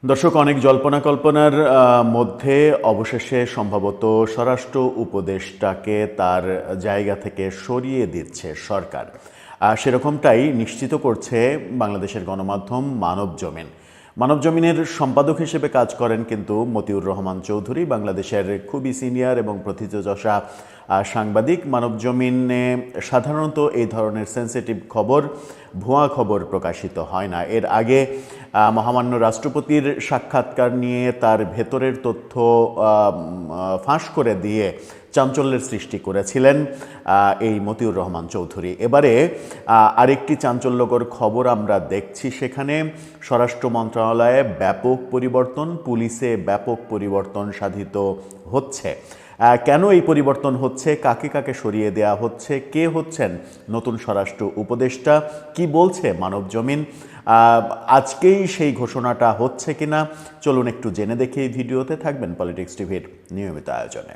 দর্শক, অনেক জল্পনা কল্পনার মধ্যে অবশেষে সম্ভবত স্বরাষ্ট্র উপদেষ্টাকে তার জায়গা থেকে সরিয়ে দিচ্ছে সরকার। সেরকমটাই নিশ্চিত করছে বাংলাদেশের গণমাধ্যম মানবজমিন। মানবজমিনের সম্পাদক হিসেবে কাজ করেন কিন্তু মতিউর রহমান চৌধুরী, বাংলাদেশের খুবই সিনিয়র এবং প্রথিতযশা সাংবাদিক। মানবজমিনে সাধারণত এই ধরনের সেন্সিটিভ খবর, ভুয়া খবর প্রকাশিত হয় না। এর আগে মহামান্য রাষ্ট্রপতির সাক্ষাৎকার নিয়ে তার ভেতরের তথ্য ফাঁস করে দিয়ে চাঞ্চল্যের সৃষ্টি করেছিলেন এই মতিউর রহমান চৌধুরী। এবারে আরেকটি চাঞ্চল্যকর খবর আমরা দেখছি, সেখানে স্বরাষ্ট্র মন্ত্রণালয়ে ব্যাপক পরিবর্তন, পুলিশে ব্যাপক পরিবর্তন সাধিত হচ্ছে। কেন এই পরিবর্তন হচ্ছে, কাকে কাকে সরিয়ে দেয়া হচ্ছে, কে হচ্ছেন নতুন স্বরাষ্ট্র উপদেষ্টা, কি বলছে মানবজমিন, আজকেই সেই ঘোষণাটা হচ্ছে কিনা চলুন একটু জেনে দেখি। এই ভিডিওতে থাকবেন পলিটিক্স টিভির নিয়মিত আয়োজনে।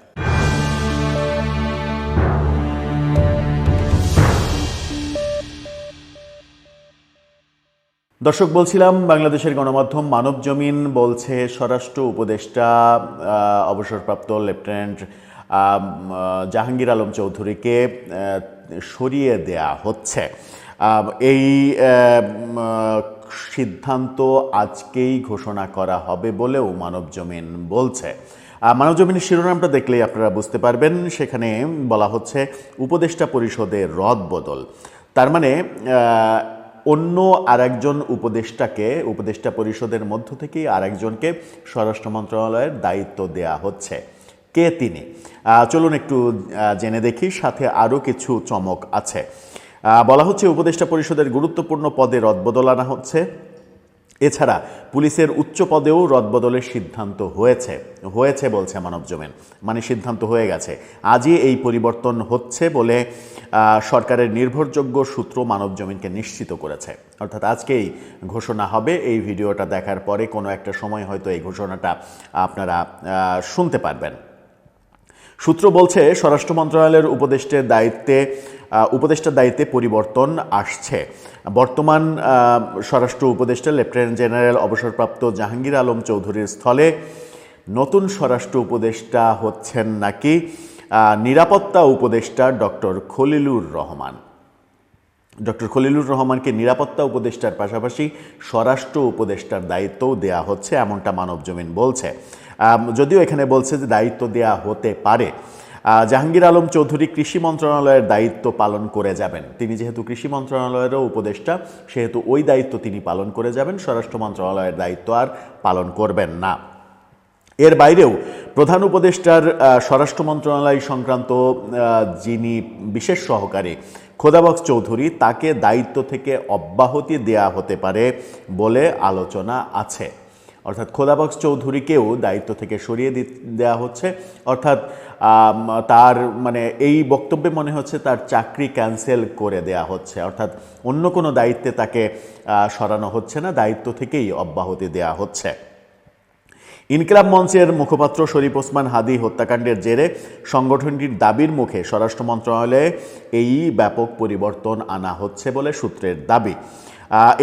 দর্শক, বলছিলাম বাংলাদেশের গণমাধ্যম মানবজমিন বলছে স্বরাষ্ট্র উপদেষ্টা অবসরপ্রাপ্ত লেফটেন্যান্ট জাহাঙ্গীর আলম চৌধুরীকে সরিয়ে দেয়া হচ্ছে। এই সিদ্ধান্ত আজকেই ঘোষণা করা হবে বলেও মানবজমিন বলছে। মানবজমিনের শিরোনামটা দেখলেই আপনারা বুঝতে পারবেন, সেখানে বলা হচ্ছে উপদেষ্টা পরিষদে রদবদল। তার মানে অন্য আরেকজন উপদেষ্টাকে উপদেষ্টা পরিষদের মধ্য থেকেই আরেকজনকে স্বরাষ্ট্র মন্ত্রণালয়ের দায়িত্ব দেয়া হচ্ছে। কে তিনি? চলুন একটু জেনে দেখি, সাথে আরও কিছু চমক আছে। বলা হচ্ছে উপদেষ্টা পরিষদের গুরুত্বপূর্ণ পদে রদবদল আনা হচ্ছে। এছাড়া পুলিশের উচ্চ পদেও রদবদলের সিদ্ধান্ত হয়েছে বলছে মানবজমিন, মানে সিদ্ধান্ত হয়ে গেছে। আজই এই পরিবর্তন হচ্ছে বলে সরকারের নির্ভরযোগ্য সূত্র মানবজমিনকে নিশ্চিত করেছে। অর্থাৎ আজকেই ঘোষণা হবে। এই ভিডিওটা দেখার পরে কোনো একটা সময় হয়তো এই ঘোষণাটা আপনারা শুনতে পারবেন। সূত্র বলছে স্বরাষ্ট্র মন্ত্রণালয়ের উপদেষ্টার দায়িত্বে পরিবর্তন আসছে। বর্তমান স্বরাষ্ট্র উপদেষ্টা লেফটেন্যান্ট জেনারেল অবসরপ্রাপ্ত জাহাঙ্গীর আলম চৌধুরীর স্থলে নতুন স্বরাষ্ট্র উপদেষ্টা হচ্ছেন নাকি নিরাপত্তা উপদেষ্টা ডক্টর খলিলুর রহমান। ডক্টর খলিলুর রহমানকে নিরাপত্তা উপদেষ্টার পাশাপাশি স্বরাষ্ট্র উপদেষ্টার দায়িত্বও দেয়া হচ্ছে, এমনটা মানবজমিন বলছে। যদিও এখানে বলছে যে দায়িত্ব দেয়া হতে পারে। জাহাঙ্গীর আলম চৌধুরী কৃষি মন্ত্রণালয়ের দায়িত্ব পালন করে যাবেন। তিনি যেহেতু কৃষি মন্ত্রণালয়েরও উপদেষ্টা, সেহেতু ওই দায়িত্ব তিনি পালন করে যাবেন, স্বরাষ্ট্র মন্ত্রণালয়ের দায়িত্ব আর পালন করবেন না। এর বাইরেও প্রধান উপদেষ্টার স্বরাষ্ট্র মন্ত্রণালয় সংক্রান্ত যিনি বিশেষ সহকারী খোদাবক্স চৌধুরী, তাকে দায়িত্ব থেকে অব্যাহতি দেয়া হতে পারে বলে আলোচনা আছে। অর্থাৎ খোদাবক্স চৌধুরীকেও দায়িত্ব থেকে সরিয়ে দেওয়া হচ্ছে। অর্থাৎ তার মানে এই বক্তব্যে মনে হচ্ছে তার চাকরি ক্যান্সেল করে দেয়া হচ্ছে। অর্থাৎ অন্য কোনো দায়িত্বে তাকে সরানো হচ্ছে না, দায়িত্ব থেকেই অব্যাহতি দেয়া হচ্ছে। ইনকিলাব মঞ্চের মুখপাত্র শরীফ ওসমান হাদি হত্যাকাণ্ডের জেরে সংগঠনটির দাবির মুখে স্বরাষ্ট্র মন্ত্রণালয়ে এই ব্যাপক পরিবর্তন আনা হচ্ছে বলে সূত্রের দাবি।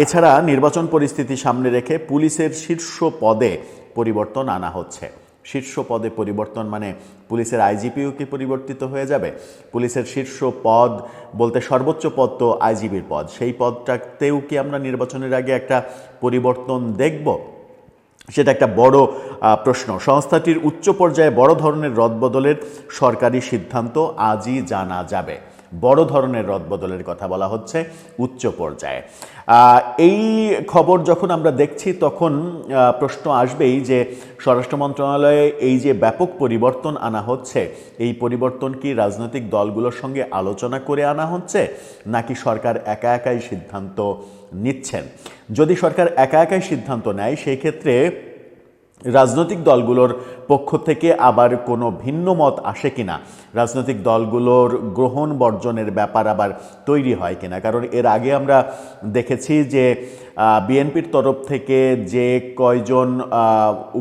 এছাড়া নির্বাচন পরিস্থিতি সামনে রেখে পুলিশের শীর্ষ পদে পরিবর্তন আনা হচ্ছে। শীর্ষ পদে পরিবর্তন মানে পুলিশের আইজিপিও কি পরিবর্তিত হয়ে যাবে? পুলিশের শীর্ষ পদ বলতে সর্বোচ্চ পদ তো আইজিপির পদ, সেই পদটাতেও কি আমরা নির্বাচনের আগে একটা পরিবর্তন দেখব? সেটা একটা বড় প্রশ্ন। সংস্থাটির উচ্চ পর্যায়ে বড় ধরনের রদবদলের সরকারি সিদ্ধান্ত আজই জানা যাবে। বড় ধরনের রদবদলের কথা বলা হচ্ছে উচ্চ পর্যায়ে। এই খবর যখন আমরা দেখছি তখন প্রশ্ন আসবেই যে স্বরাষ্ট্র মন্ত্রণালয়ে এই যে ব্যাপক পরিবর্তন আনা হচ্ছে, এই পরিবর্তন কি রাজনৈতিক দলগুলোর সঙ্গে আলোচনা করে আনা হচ্ছে, নাকি সরকার একা একাই সিদ্ধান্ত নিচ্ছেন? যদি সরকার একা একাই সিদ্ধান্ত নেয়, সেই ক্ষেত্রে রাজনৈতিক দলগুলোর পক্ষ থেকে আবার কোনো ভিন্ন মত আসে কিনা, রাজনৈতিক দলগুলোর গ্রহণ বর্জনের ব্যাপার আবার তৈরি হয় কিনা। কারণ এর আগে আমরা দেখেছি যে বিএনপির তরফ থেকে যে কয়জন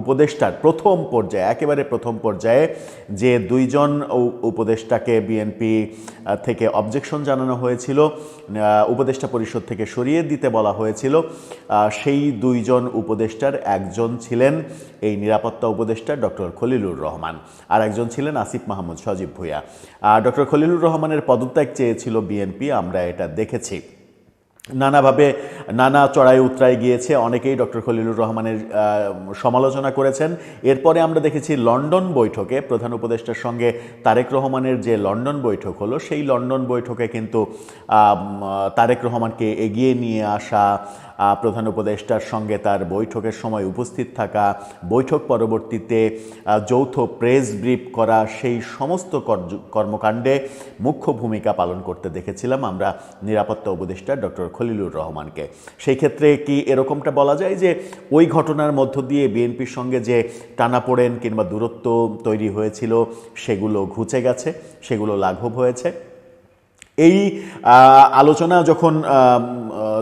উপদেষ্টার একেবারে প্রথম পর্যায়ে যে দুইজন উপদেষ্টাকে বিএনপি থেকে অবজেকশন জানানো হয়েছিল, উপদেষ্টা পরিষদ থেকে সরিয়ে দিতে বলা হয়েছিল, সেই দুইজন উপদেষ্টার একজন ছিলেন এই নিরাপত্তা উপদেষ্টা ডক্টর খলিলুর রহমান, আর একজন ছিলেন আসিফ মাহমুদ সজীব ভুঁইয়া। ডক্টর খলিলুর রহমানের পদত্যাগ চেয়েছিল বিএনপি, আমরা এটা দেখেছি। নানাভাবে নানা চড়াই উতরাই গিয়েছে, অনেকেই ডক্টর খলিলুর রহমানের সমালোচনা করেছেন। এরপরে আমরা দেখেছি লন্ডন বৈঠকে প্রধান উপদেষ্টার সঙ্গে তারেক রহমানের যে লন্ডন বৈঠক হলো, সেই লন্ডন বৈঠকে কিন্তু তারেক রহমানকে এগিয়ে নিয়ে আসা, প্রধান উপদেষ্টার সঙ্গে তার বৈঠকের সময় উপস্থিত থাকা, বৈঠক পরবর্তীতে যৌথ প্রেস ব্রিফ করা, সেই সমস্ত কর্মকাণ্ডে মুখ্য ভূমিকা পালন করতে দেখেছিলাম আমরা নিরাপত্তা উপদেষ্টা ডক্টর খলিলুর রহমানকে। সেই ক্ষেত্রে কি এরকমটা বলা যায় যে ওই ঘটনার মধ্য দিয়ে বিএনপির সঙ্গে যে টানাপোড়েন কিংবা দূরত্ব তৈরি হয়েছিল সেগুলো ঘুচে গেছে, সেগুলো লাঘব হয়েছে? এই আলোচনা যখন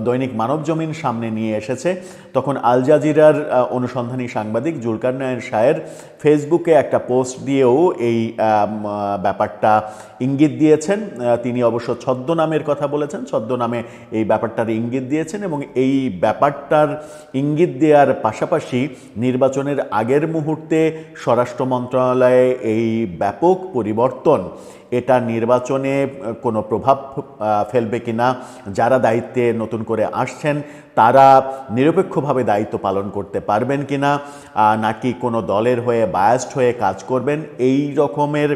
দৈনিক মানবজমিন সামনে নিয়ে এসেছে, তখন আল জাজিরার অনুসন্ধানী সাংবাদিক জুলকারনায়েন শাহের ফেসবুকে একটা পোস্ট দিয়েও এই ব্যাপারটা ইঙ্গিত দিয়েছেন। তিনি অবশ্য ছদ্মনামের কথা বলেছেন, ছদ্মনামে এই ব্যাপারটার ইঙ্গিত দিয়েছেন, এবং এই ব্যাপারটার ইঙ্গিত দেওয়ার পাশাপাশি নির্বাচনের আগের মুহূর্তে স্বরাষ্ট্র মন্ত্রণালয়ে এই ব্যাপক পরিবর্তন, এটা নির্বাচনে কোনো প্রভাব ফেলবে কিনা, যারা দায়িত্বে নতুন করে আসছেন তারা নিরপেক্ষভাবে দায়িত্ব পালন করতে পারবেন কিনা, নাকি কোনো দলের হয়ে বায়াসড হয়ে কাজ করবেন, এই রকমের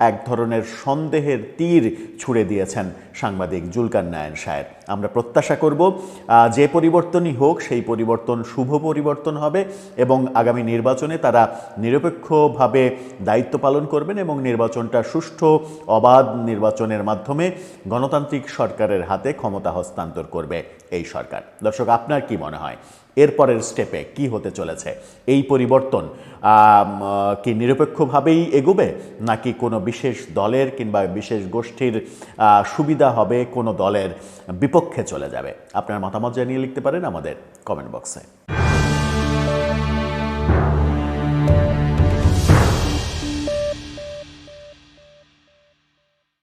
এক ধরনের সন্দেহের তীর ছুড়ে দিয়েছেন সাংবাদিক জুলকারনায়েন শাহের। আমরা প্রত্যাশা করব যে পরিবর্তনই হোক সেই পরিবর্তন শুভ পরিবর্তন হবে, এবং আগামী নির্বাচনে তারা নিরপেক্ষভাবে দায়িত্ব পালন করবেন এবং নির্বাচনটা সুষ্ঠু অবাধ নির্বাচনের মাধ্যমে গণতান্ত্রিক সরকারের হাতে ক্ষমতা হস্তান্তর করবে এই সরকার। দর্শক, আপনার কি মনে হয় এরপরের স্টেপে কি হতে চলেছে? এই পরিবর্তন কি নিরপেক্ষভাবেই এগোবে, নাকি কোনো বিশেষ দলের কিংবা বিশেষ গোষ্ঠীর সুবিধা হবে, কোনো দলের বিপক্ষে চলে যাবে? আপনার মতামত জানিয়ে লিখতে পারেন আমাদের কমেন্ট বক্সে।